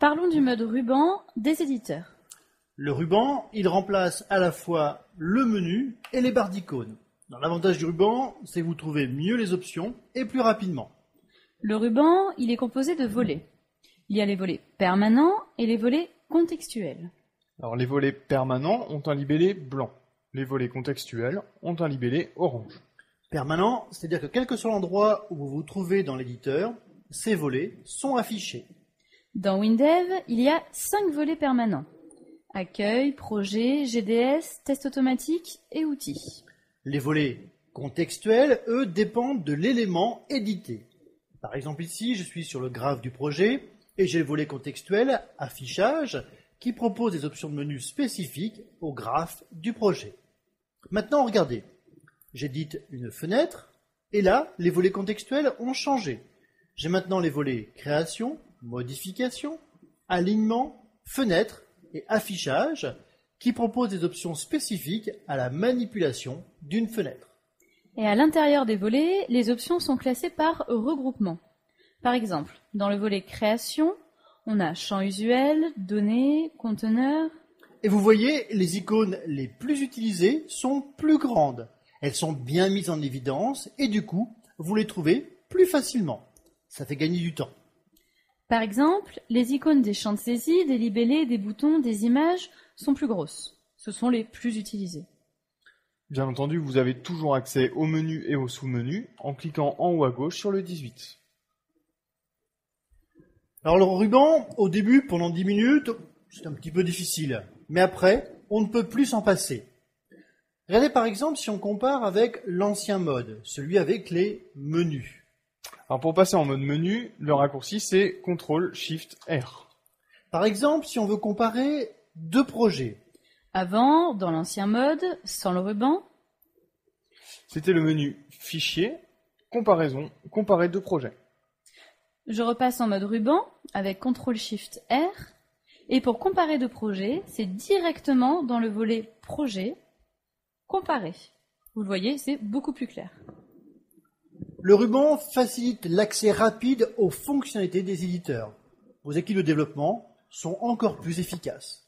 Parlons du mode ruban des éditeurs. Le ruban, il remplace à la fois le menu et les barres d'icônes. L'avantage du ruban, c'est que vous trouvez mieux les options et plus rapidement. Le ruban, il est composé de volets. Il y a les volets permanents et les volets contextuels. Alors les volets permanents ont un libellé blanc. Les volets contextuels ont un libellé orange. Permanent, c'est-à-dire que quel que soit l'endroit où vous vous trouvez dans l'éditeur, ces volets sont affichés. Dans WinDev, il y a 5 volets permanents. Accueil, projet, GDS, test automatique et outils. Les volets contextuels, eux, dépendent de l'élément édité. Par exemple ici, je suis sur le graphe du projet et j'ai le volet contextuel affichage qui propose des options de menu spécifiques au graphe du projet. Maintenant, regardez, j'édite une fenêtre et là, les volets contextuels ont changé. J'ai maintenant les volets création, modification, alignement, fenêtre et affichage qui proposent des options spécifiques à la manipulation d'une fenêtre. Et à l'intérieur des volets, les options sont classées par regroupement. Par exemple, dans le volet création, on a champ usuel, données, conteneurs. Et vous voyez, les icônes les plus utilisées sont plus grandes. Elles sont bien mises en évidence et du coup, vous les trouvez plus facilement. Ça fait gagner du temps. Par exemple, les icônes des champs de saisie, des libellés, des boutons, des images sont plus grosses. Ce sont les plus utilisées. Bien entendu, vous avez toujours accès au menu et au sous-menu en cliquant en haut à gauche sur le 18. Alors le ruban, au début, pendant 10 minutes, c'est un petit peu difficile. Mais après, on ne peut plus s'en passer. Regardez par exemple si on compare avec l'ancien mode, celui avec les menus. Alors pour passer en mode menu, le raccourci c'est CTRL-SHIFT-R. Par exemple, si on veut comparer deux projets. Avant, dans l'ancien mode, sans le ruban, C'était le menu Fichier, Comparaison, Comparer deux projets. je repasse en mode ruban avec CTRL-SHIFT-R. Et pour comparer deux projets, c'est directement dans le volet Projet, Comparer. Vous le voyez, c'est beaucoup plus clair. Le ruban facilite l'accès rapide aux fonctionnalités des éditeurs. Vos équipes de développement sont encore plus efficaces.